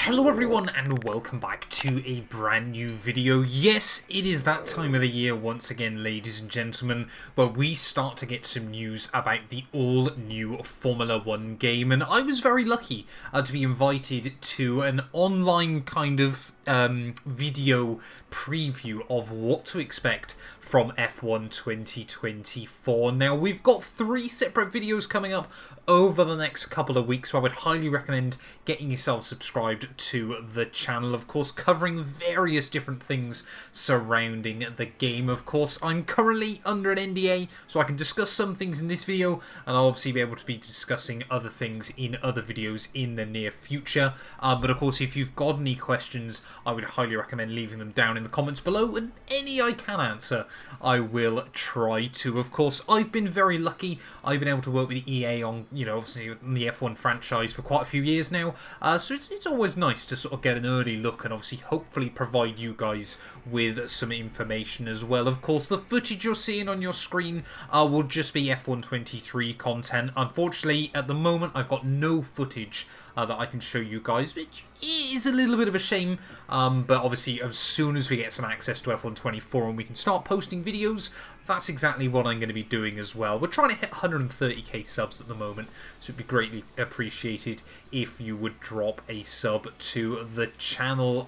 Hello everyone and welcome back to a brand new video. Yes, it is that time of the year once again, ladies and gentlemen, where we start to get some news about the all-new Formula 1 game, and I was very lucky to be invited to an online kind of video preview of what to expect from F1 2024. Now, we've got 3 separate videos coming up over the next couple of weeks, so I would highly recommend getting yourself subscribed to the channel, of course, covering various different things surrounding the game. Of course, I'm currently under an NDA, so I can discuss some things in this video, and I'll obviously be able to be discussing other things in other videos in the near future. But of course, if you've got any questions, I would highly recommend leaving them down in the comments below, and any I can answer, I will try to. Of course, I've been very lucky. I've been able to work with EA on, obviously the F1 franchise for quite a few years now, so it's always nice to sort of get an early look and obviously hopefully provide you guys with some information as well. Of course, the footage you're seeing on your screen will just be F1 23 content. Unfortunately, at the moment, I've got no footage that I can show you guys, which is a little bit of a shame, but obviously as soon as we get some access to F1 24 and we can start posting videos, that's exactly what I'm going to be doing as well. We're trying to hit 130k subs at the moment, so it'd be greatly appreciated if you would drop a sub to the channel.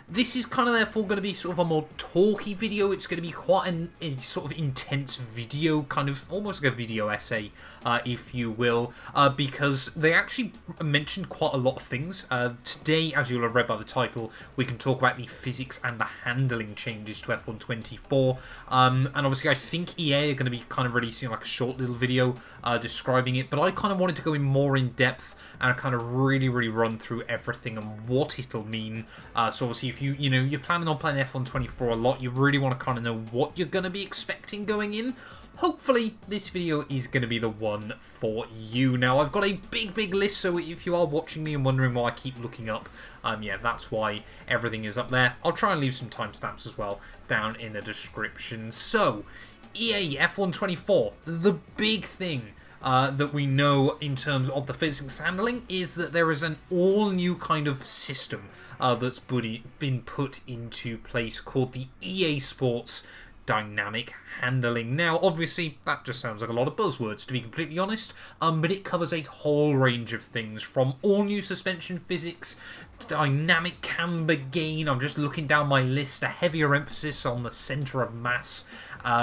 This is kind of therefore going to be sort of a more talky video. It's going to be quite a sort of intense video, kind of almost like a video essay, if you will, because they actually mentioned quite a lot of things. Today, as you'll have read by the title, we can talk about the physics and the handling changes to F1 24, and obviously I think EA are going to be kind of releasing like a short little video describing it, but I kind of wanted to go in more in depth and kind of really run through everything and what it'll mean. So obviously if you're planning on playing F1 24 a lot, you really want to kind of know what you're going to be expecting going in. Hopefully this video is going to be the one for you. Now, I've got a big list, so if you are watching me and wondering why I keep looking up, yeah, that's why everything is up there. I'll try and leave some timestamps as well down in the description. So, EA F1 24, the big thing that we know in terms of the physics handling is that there is an all-new kind of system that's been put into place called the EA Sports Dynamic Handling. Now, obviously, that just sounds like a lot of buzzwords, to be completely honest, but it covers a whole range of things, from all new suspension physics, dynamic camber gain, I'm just looking down my list, a heavier emphasis on the centre of mass,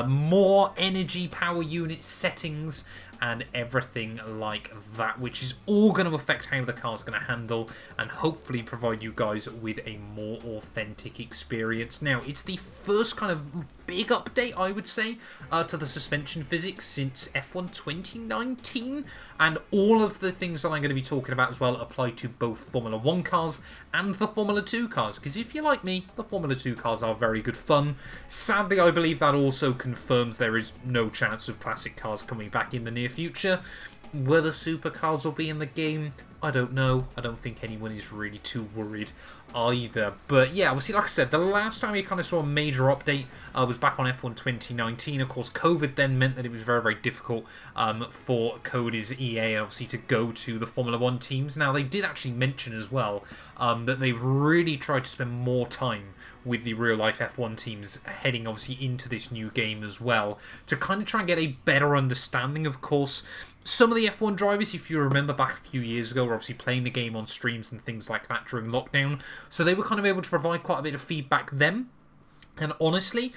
more energy power unit settings, and everything like that, which is all going to affect how the car's going to handle and hopefully provide you guys with a more authentic experience. Now, it's the first kind of big update, I would say, to the suspension physics since F1 2019, and all of the things that I'm going to be talking about as well apply to both Formula 1 cars and the Formula 2 cars, because if you're like me, the Formula 2 cars are very good fun. Sadly, I believe that also confirms there is no chance of classic cars coming back in the near future. Whether supercars will be in the game, I don't know. I don't think anyone is really too worried either. But yeah, obviously, like I said, the last time we kind of saw a major update was back on F1 2019. Of course, COVID then meant that it was very difficult for Cody's EA, obviously, to go to the Formula 1 teams. Now, they did actually mention as well that they've really tried to spend more time with the real-life F1 teams heading, obviously, into this new game as well, to kind of try and get a better understanding. Of course, some of the F1 drivers, if you remember back a few years ago, were obviously playing the game on streams and things like that during lockdown, so they were kind of able to provide quite a bit of feedback then. And honestly,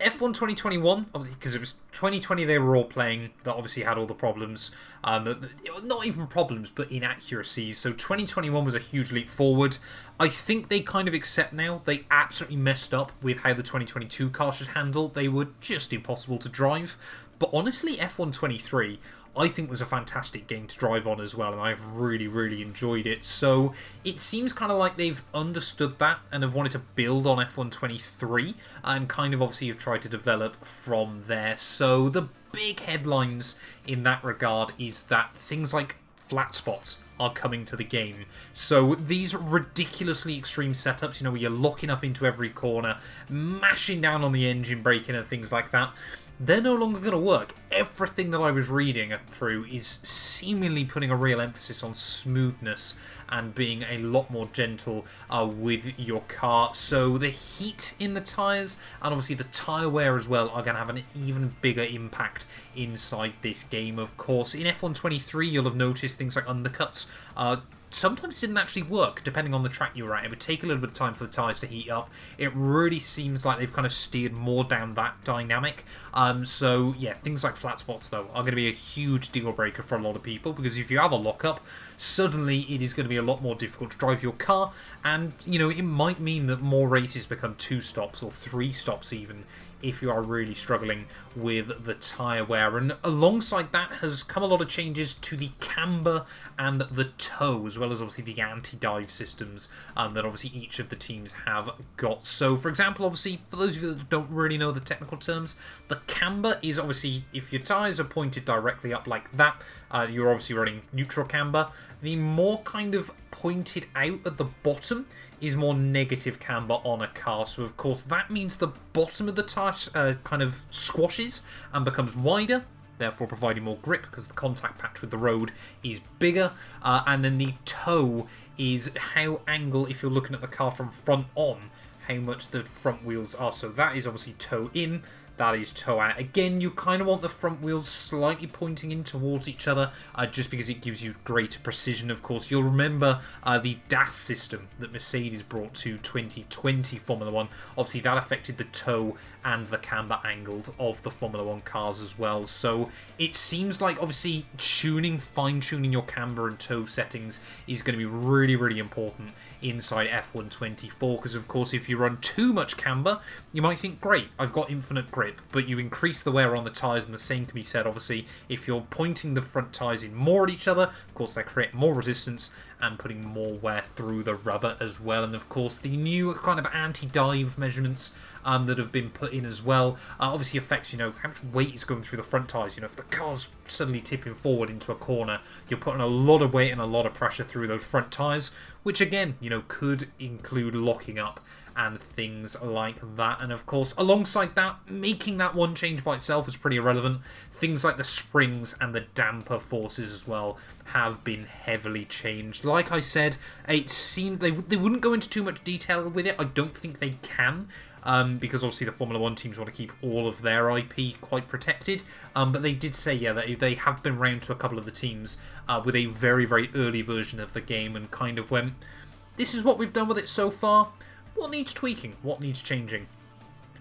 F1 2021, obviously, because it was 2020 they were all playing, that obviously had all the problems. Not even problems, but inaccuracies. So 2021 was a huge leap forward. I think they kind of accept now they absolutely messed up with how the 2022 car should handle. They were just impossible to drive. But honestly, F1 23, I think, was a fantastic game to drive on as well, and I've really enjoyed it. So it seems kind of like they've understood that and have wanted to build on F1 23 and kind of obviously have tried to develop from there. So the big headlines in that regard is that things like flat spots are coming to the game. So these ridiculously extreme setups, where you're locking up into every corner, mashing down on the engine braking and things like that, they're no longer going to work. Everything that I was reading through is seemingly putting a real emphasis on smoothness and being a lot more gentle with your car. So the heat in the tyres and obviously the tyre wear as well are going to have an even bigger impact inside this game, of course. In F123, you'll have noticed things like undercuts sometimes didn't actually work depending on the track you were at. It would take a little bit of time for the tyres to heat up. It really seems like they've kind of steered more down that dynamic. So yeah, things like flat spots though are going to be a huge deal breaker for a lot of people, because if you have a lockup, suddenly it is going to be a lot more difficult to drive your car, and you know, it might mean that more races become 2 stops or 3 stops even, if you are really struggling with the tyre wear. And alongside that has come a lot of changes to the camber and the toe, as well as obviously the anti-dive systems that obviously each of the teams have got. So for example, obviously, for those of you that don't really know the technical terms, the camber is obviously, if your tyres are pointed directly up like that, you're obviously running neutral camber. The more kind of pointed out at the bottom is more negative camber on a car. So of course that means the bottom of the tyre kind of squashes and becomes wider, therefore providing more grip because the contact patch with the road is bigger. And then the toe is how angle, if you're looking at the car from front on, how much the front wheels are. So that is obviously toe in, that is toe out. Again, you kind of want the front wheels slightly pointing in towards each other, just because it gives you greater precision, of course. You'll remember the DAS system that Mercedes brought to 2020 Formula 1. Obviously, that affected the toe and the camber angles of the Formula 1 cars as well. So it seems like, obviously, fine-tuning your camber and toe settings is going to be really, really important inside F124, because, of course, if you run too much camber, you might think, great, I've got infinite grip, but you increase the wear on the tyres, and the same can be said, obviously, if you're pointing the front tyres in more at each other. Of course, they create more resistance and putting more wear through the rubber as well. And of course, the new kind of anti-dive measurements that have been put in as well obviously affects, you know, how much weight is going through the front tyres. You know, if the car's suddenly tipping forward into a corner, you're putting a lot of weight and a lot of pressure through those front tyres, which again, you know, could include locking up and things like that. And of course, alongside that, making that one change by itself is pretty irrelevant. Things like the springs and the damper forces as well have been heavily changed. Like I said, it seemed they wouldn't go into too much detail with it. I don't think they can, because obviously the Formula 1 teams want to keep all of their IP quite protected. But they did say, yeah, that they have been round to a couple of the teams with a very, very early version of the game and kind of went, this is what we've done with it so far. What needs tweaking? What needs changing?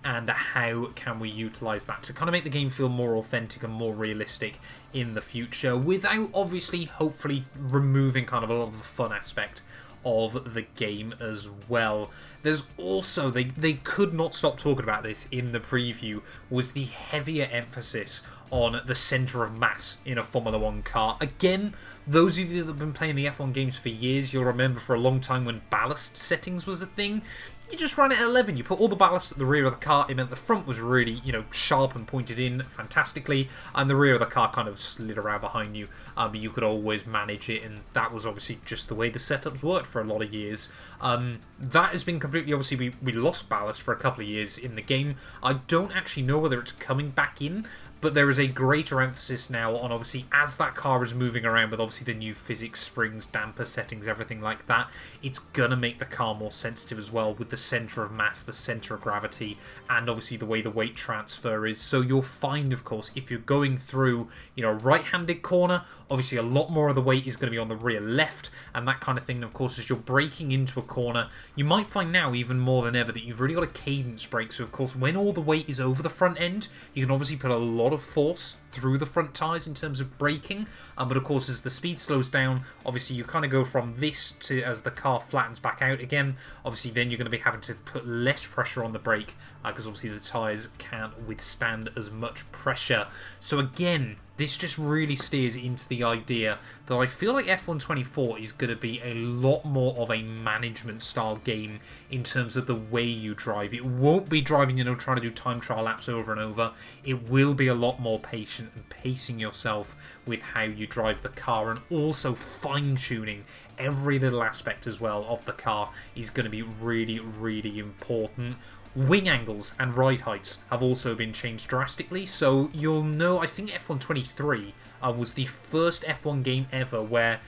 And how can we utilise that to kind of make the game feel more authentic and more realistic in the future, without obviously, hopefully, removing kind of a lot of the fun aspect of the game as well. There's also, they could not stop talking about this in the preview, was the heavier emphasis on the centre of mass in a Formula 1 car. Again, those of you that have been playing the F1 games for years, you'll remember for a long time when ballast settings was a thing. You just ran it at 11. You put all the ballast at the rear of the car. It meant the front was really, you know, sharp and pointed in fantastically, and the rear of the car kind of slid around behind you. But you could always manage it, and that was obviously just the way the setups worked for a lot of years. That has been completely, obviously, we lost ballast for a couple of years in the game. I don't actually know whether it's coming back in, but there is a greater emphasis now on, obviously, as that car is moving around with obviously the new physics, springs, damper settings, everything like that, it's going to make the car more sensitive as well, with the centre of mass, the centre of gravity, and obviously the way the weight transfer is. So you'll find, of course, if you're going through, you know, a right-handed corner, obviously a lot more of the weight is going to be on the rear left, and that kind of thing. And of course, as you're braking into a corner, you might find now, even more than ever, that you've really got a cadence brake. So of course, when all the weight is over the front end, you can obviously put a lot of force through the front tyres in terms of braking, but of course as the speed slows down, obviously you kind of go from this to, as the car flattens back out again, obviously then you're going to be having to put less pressure on the brake, because obviously the tyres can't withstand as much pressure. So again, this just really steers into the idea that I feel like F124 is going to be a lot more of a management style game in terms of the way you drive. It won't be driving, you know, trying to do time trial laps over and over. It will be a lot more patient and pacing yourself with how you drive the car, and also fine-tuning every little aspect as well of the car is going to be really, really important. Wing angles and ride heights have also been changed drastically, so you'll know, I think F123 was the first F1 game ever where,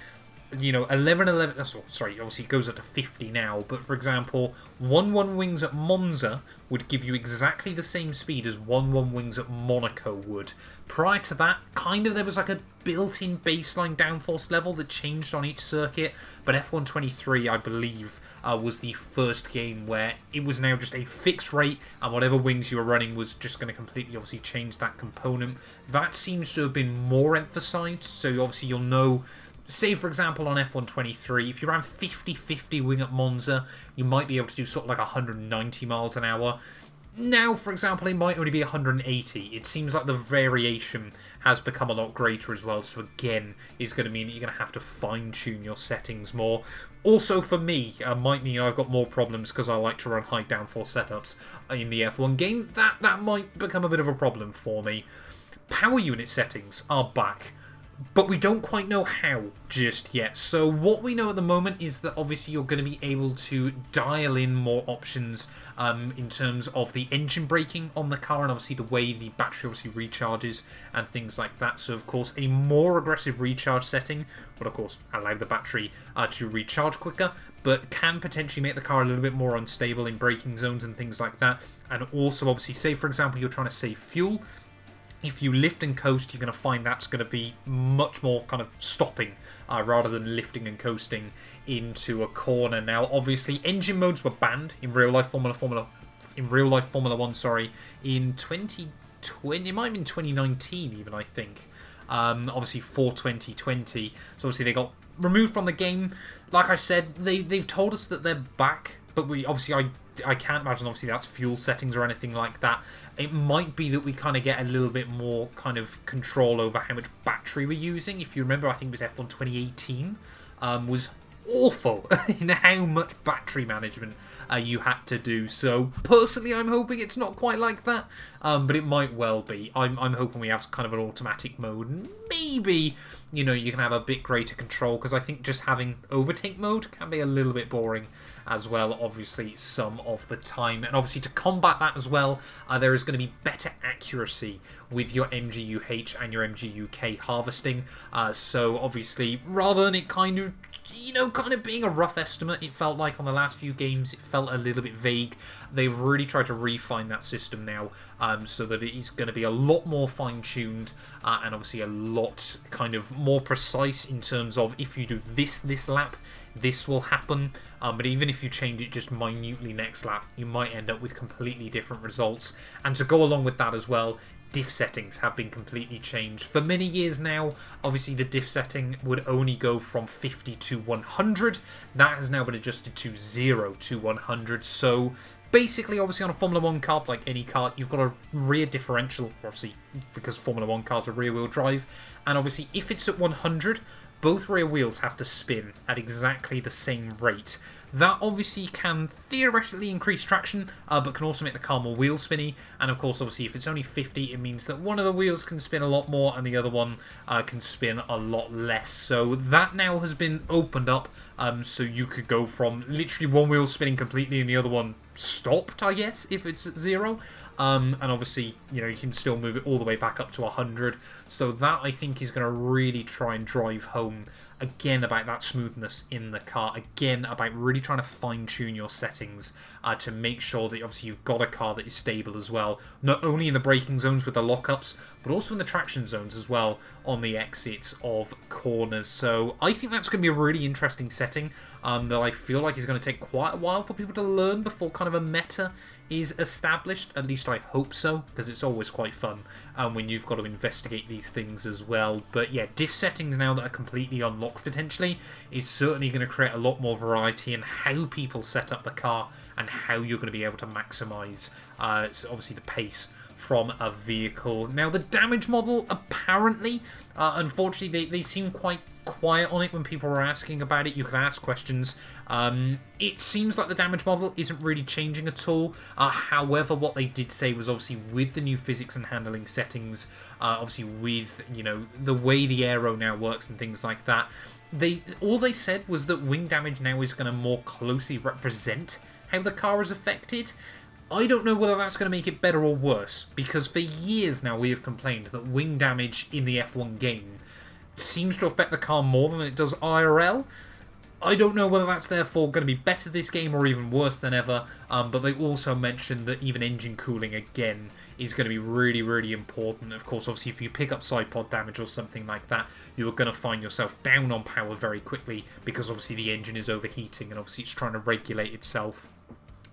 you know, 11, sorry, obviously it goes up to 50 now, but for example, 1-1 wings at Monza would give you exactly the same speed as 1-1 wings at Monaco would. Prior to that, kind of there was like a built-in baseline downforce level that changed on each circuit, but F123, I believe, was the first game where it was now just a fixed rate, and whatever wings you were running was just going to completely, obviously, change that component. That seems to have been more emphasized, so obviously you'll know. Say, for example, on F123, if you ran 50-50 wing at Monza, you might be able to do sort of like 190 miles an hour. Now, for example, it might only be 180. It seems like the variation has become a lot greater as well, so again, is going to mean that you're going to have to fine-tune your settings more. Also, for me, might mean I've got more problems because I like to run high downforce setups in the F1 game. That might become a bit of a problem for me. Power unit settings are back, but we don't quite know how just yet. So what we know at the moment is that obviously you're going to be able to dial in more options in terms of the engine braking on the car, and obviously the way the battery obviously recharges and things like that. So of course a more aggressive recharge setting would of course allow the battery to recharge quicker, but can potentially make the car a little bit more unstable in braking zones and things like that. And also obviously, say for example you're trying to save fuel, if you lift and coast, you're going to find that's going to be much more kind of stopping rather than lifting and coasting into a corner. Now, obviously, engine modes were banned in real life Formula 1. Sorry, in 2020. It might have been 2019, even I think. Obviously, for 2020. So obviously they got removed from the game. Like I said, they've told us that they're back, but we obviously I can't imagine obviously that's fuel settings or anything like that. It might be that we kind of get a little bit more kind of control over how much battery we're using. If you remember, I think it was F1 2018 was awful in how much battery management you had to do. So personally, I'm hoping it's not quite like that, but it might well be. I'm hoping we have kind of an automatic mode. Maybe, you know, you can have a bit greater control, because I think just having overtake mode can be a little bit boring as well, obviously, some of the time. And obviously, to combat that as well, there is going to be better accuracy with your MGUH and your MGUK harvesting. So obviously, rather than it kind of being a rough estimate, it felt like on the last few games, it felt a little bit vague. They've really tried to refine that system now, so that it is going to be a lot more fine-tuned, and obviously a lot kind of more precise in terms of if you do this lap, this will happen. But even if you change it just minutely next lap, you might end up with completely different results. And to go along with that as well, diff settings have been completely changed. For many years now, obviously the diff setting would only go from 50 to 100. That has now been adjusted to 0 to 100. So basically, obviously on a Formula 1 car, like any car, you've got a rear differential, obviously, because Formula 1 cars are rear-wheel drive. And obviously, if it's at 100, both rear wheels have to spin at exactly the same rate. That obviously can theoretically increase traction, but can also make the car more wheel spinny. And of course, obviously, if it's only 50, it means that one of the wheels can spin a lot more and the other one can spin a lot less. So that now has been opened up, so you could go from literally one wheel spinning completely and the other one stopped, I guess, if it's at 0. And obviously, you know, you can still move it all the way back up to 100. So that, I think, is going to really try and drive home, again, about that smoothness in the car. Again, about really trying to fine-tune your settings to make sure that, obviously, you've got a car that is stable as well. Not only in the braking zones with the lockups, but also in the traction zones as well on the exits of corners. So I think that's going to be a really interesting setting that I feel like is going to take quite a while for people to learn before kind of a meta is established. At least I hope so, because it's always quite fun when you've got to investigate these things as well. But yeah, diff settings now that are completely unlocked potentially is certainly going to create a lot more variety in how people set up the car and how you're going to be able to maximise obviously the pace from a vehicle. Now the damage model, apparently, unfortunately they seem quite quiet on it when people were asking about it. You can ask questions. It seems like the damage model isn't really changing at all. However, what they did say was obviously with the new physics and handling settings, obviously with, you know, the way the Aero now works and things like that, all they said was that wing damage now is going to more closely represent how the car is affected. I don't know whether that's going to make it better or worse, because for years now we have complained that wing damage in the F1 game seems to affect the car more than it does IRL. I don't know whether that's therefore going to be better this game or even worse than ever, but they also mentioned that even engine cooling again is going to be really, really important. Of course, obviously, if you pick up side pod damage or something like that, you're going to find yourself down on power very quickly because obviously the engine is overheating and obviously it's trying to regulate itself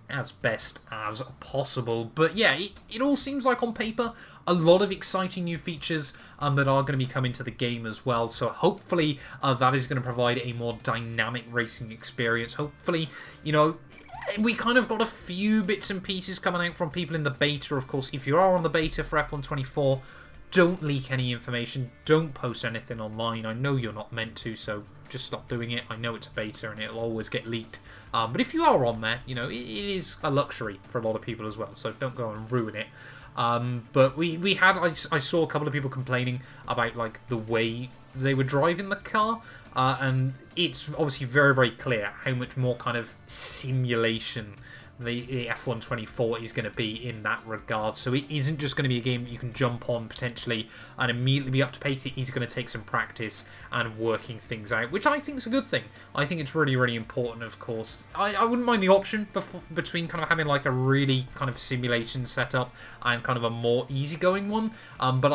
as best as possible. But yeah, it all seems like on paper a lot of exciting new features that are going to be coming to the game as well. So hopefully that is going to provide a more dynamic racing experience. Hopefully, you know, we kind of got a few bits and pieces coming out from people in the beta. Of course, if you are on the beta for F124, don't leak any information. Don't post anything online. I know you're not meant to, so just stop doing it. I know it's a beta and it'll always get leaked. But if you are on there, you know, it is a luxury for a lot of people as well, so don't go and ruin it. But I saw a couple of people complaining about like the way they were driving the car, and it's obviously very, very clear how much more kind of simulation the F124 is going to be in that regard. So it isn't just going to be a game that you can jump on potentially and immediately be up to pace. It is going to take some practice and working things out, which I think is a good thing. I think it's really, really important, of course. I wouldn't mind the option between kind of having like a really kind of simulation setup and kind of a more easygoing one. But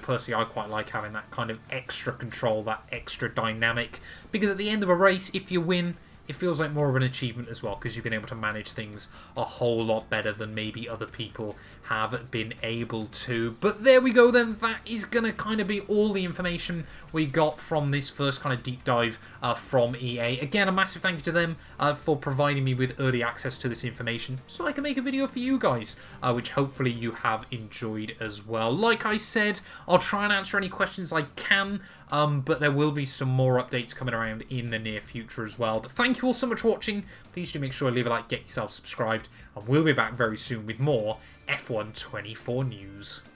personally, I quite like having that kind of extra control, that extra dynamic, because at the end of a race, if you win, it feels like more of an achievement as well, because you've been able to manage things a whole lot better than maybe other people have been able to. But there we go then. That is going to kind of be all the information we got from this first kind of deep dive from EA. Again, a massive thank you to them for providing me with early access to this information so I can make a video for you guys, which hopefully you have enjoyed as well. Like I said, I'll try and answer any questions I can, but there will be some more updates coming around in the near future as well. But thank you all so much for watching. Please do make sure to leave a like, get yourself subscribed, and we'll be back very soon with more F124 news.